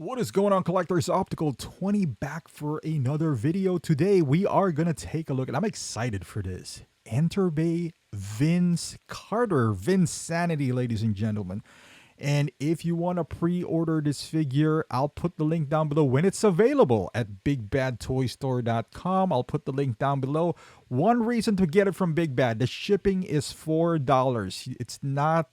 What is going on, collectors? Optical 20 back for another video. Today we are gonna take a look, and I'm excited for this. Enterbay Vince Carter, Vinsanity, ladies and gentlemen. And if you want to pre-order this figure, I'll put the link down below when it's available at bigbadtoystore.com. I'll put the link down below. One reason to get it from Big Bad: the shipping is $4. It's not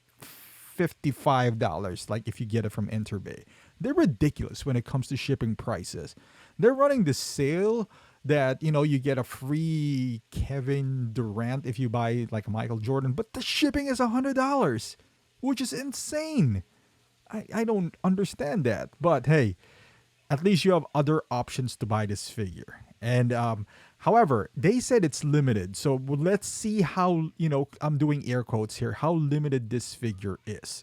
$55 like if you get it from Enterbay. They're ridiculous when it comes to shipping prices. They're running the sale that, you get a free Kevin Durant if you buy like Michael Jordan, but the shipping is $100, which is insane. I don't understand that. But hey, at least you have other options to buy this figure. And however, they said it's limited. So let's see how, I'm doing air quotes here, how limited this figure is.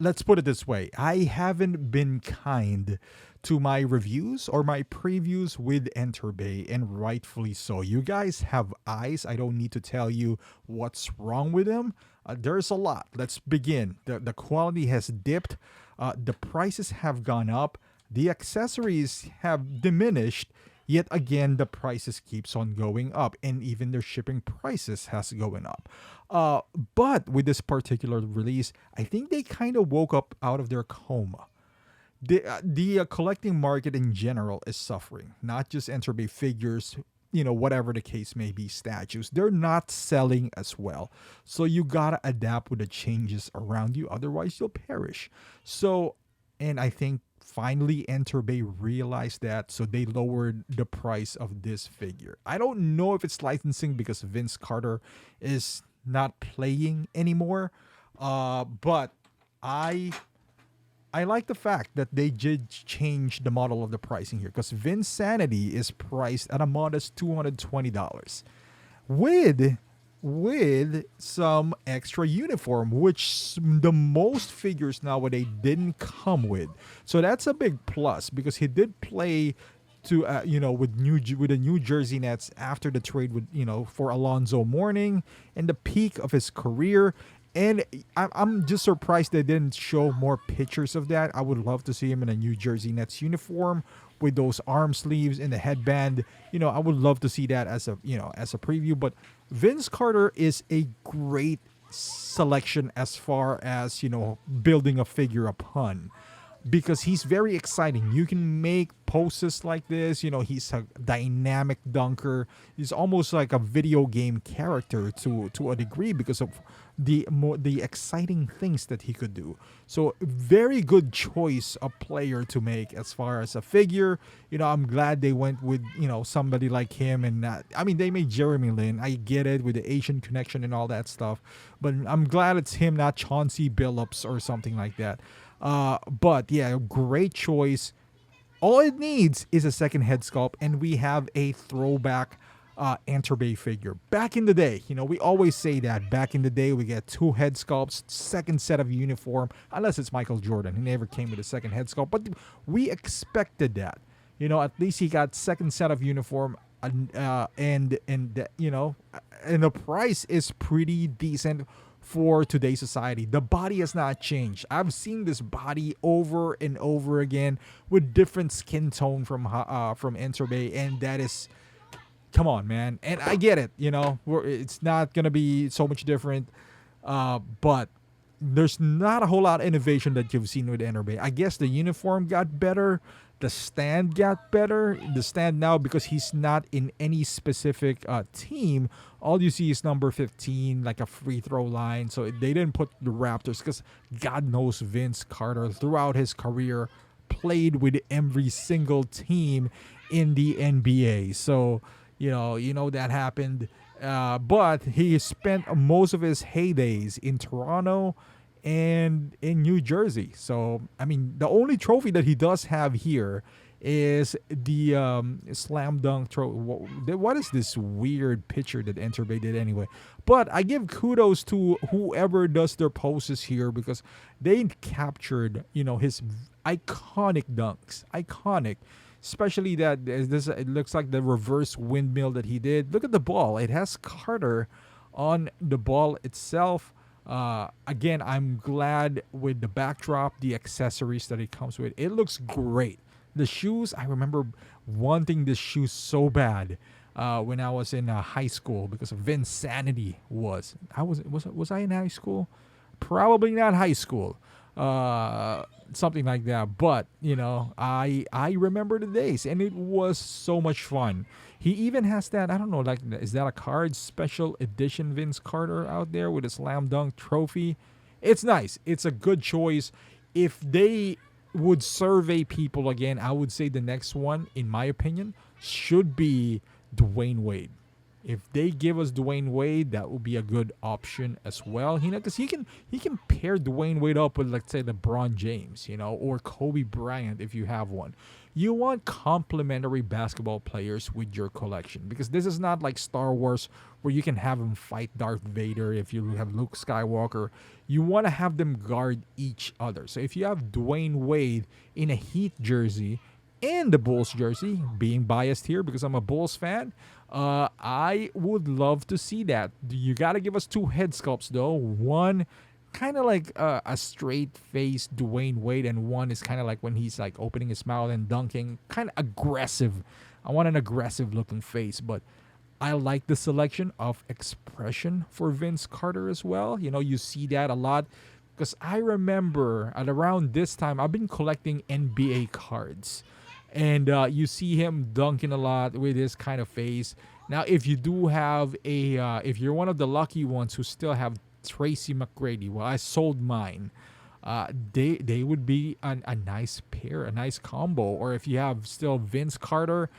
Let's put it this way. I haven't been kind to my reviews or my previews with Enterbay, and rightfully so. You guys have eyes. I don't need to tell you what's wrong with them. There's a lot. Let's begin. The quality has dipped. The prices have gone up. The accessories have diminished. Yet again, the prices keeps on going up, and even their shipping prices has going up. But with this particular release, I think they kind of woke up out of their coma. The collecting market in general is suffering, not just Enterbay figures, whatever the case may be, statues. They're not selling as well. So you gotta adapt with the changes around you, otherwise you'll perish. So, and I think finally Enterbay realized that, so they lowered the price of this figure. I don't know if it's licensing because Vince Carter is not playing anymore, but I like the fact that they did change the model of the pricing here, because Vinsanity is priced at a modest $220 with some extra uniform, which the most figures nowadays didn't come with. So that's a big plus, because he did play to with the New Jersey Nets after the trade with for Alonzo Mourning and the peak of his career. And I'm just surprised they didn't show more pictures of that. I would love to see him in a New Jersey Nets uniform with those arm sleeves and the headband. I would love to see that as a preview. But Vince Carter is a great selection as far as, building a figure upon, because he's very exciting. You can make poses like this. He's a dynamic dunker. He's almost like a video game character to a degree, because of the exciting things that he could do. So very good choice of player to make as far as a figure. I'm glad they went with somebody like him, and they made Jeremy Lin. I get it with the Asian connection and all that stuff, but I'm glad it's him, not Chauncey Billups or something like that. But yeah, great choice. All it needs is a second head sculpt, and we have a throwback Enterbay figure. Back in the day, we always say that back in the day we get 2 head sculpts, second set of uniform, unless it's Michael Jordan. He never came with a second head sculpt, but we expected that. At least he got second set of uniform, and the price is pretty decent for today's society. The body has not changed. I've seen this body over and over again with different skin tone from Enterbay, and that is, come on, man. And I get it, it's not gonna be so much different, but there's not a whole lot of innovation that you've seen with Enterbay. I guess the uniform got better. The stand got better. The stand now, because he's not in any specific team, all you see is number 15, like a free throw line. So they didn't put the Raptors, because God knows Vince Carter throughout his career played with every single team in the NBA. So, that happened. But he spent most of his heydays in Toronto and in New Jersey. So, the only trophy that he does have here is the slam dunk trophy. What is this weird picture that Enterbay did anyway? But I give kudos to whoever does their poses here, because they captured, his iconic dunks. Iconic. Especially that it looks like the reverse windmill that he did. Look at the ball. It has Carter on the ball itself. Again, I'm glad with the backdrop, the accessories that it comes with. It looks great. The shoes, I remember wanting the shoes so bad when I was in high school because of Vinsanity was I in high school? Probably not high school. Something like that. But I remember the days, and it was so much fun. He even has that, I don't know, like, is that a card special edition Vince Carter out there with a slam dunk trophy? It's nice. It's a good choice. If they would survey people again, I would say the next one, in my opinion, should be Dwayne Wade. If they give us Dwayne Wade, that would be a good option as well. Because he can pair Dwayne Wade up with, let's say, LeBron James, or Kobe Bryant if you have one. You want complementary basketball players with your collection, because this is not like Star Wars where you can have them fight Darth Vader if you have Luke Skywalker. You want to have them guard each other. So if you have Dwayne Wade in a Heat jersey and the Bulls jersey, being biased here because I'm a Bulls fan, I would love to see that. You got to give us two head sculpts, though. One kind of like a straight face Dwayne Wade, and one is kind of like when he's like opening his mouth and dunking, kind of aggressive. I want an aggressive looking face, but I like the selection of expression for Vince Carter as well. You see that a lot. Because I remember at around this time, I've been collecting NBA cards. And you see him dunking a lot with his kind of face. Now, if you do have if you're one of the lucky ones who still have Tracy McGrady, well, I sold mine. They would be a nice pair, a nice combo. Or if you have still Vince Carter,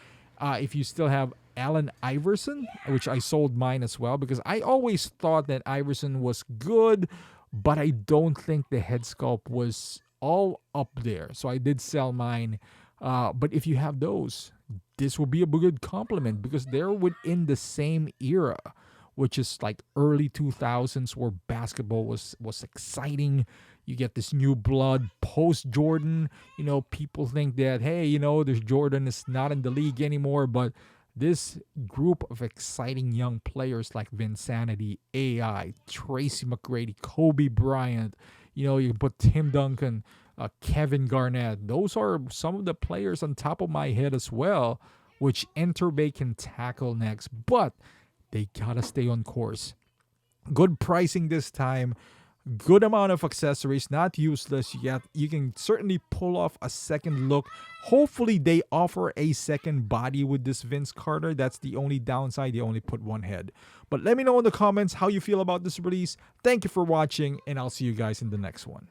if you still have Allen Iverson, which I sold mine as well, because I always thought that Iverson was good, but I don't think the head sculpt was all up there. So I did sell mine. But if you have those, this will be a good compliment because they're within the same era, which is like early 2000s where basketball was exciting. You get this new blood post Jordan. People think that, hey, there's Jordan is not in the league anymore, but this group of exciting young players like Vinsanity, AI, Tracy McGrady, Kobe Bryant, you can put Tim Duncan, Kevin Garnett. Those are some of the players on top of my head as well, which Enterbay can tackle next. But they gotta stay on course. Good pricing this time. Good amount of accessories, not useless yet. You can certainly pull off a second look. Hopefully they offer a second body with this Vince Carter. That's the only downside. They only put one head. But let me know in the comments how you feel about this release. Thank you for watching, and I'll see you guys in the next one.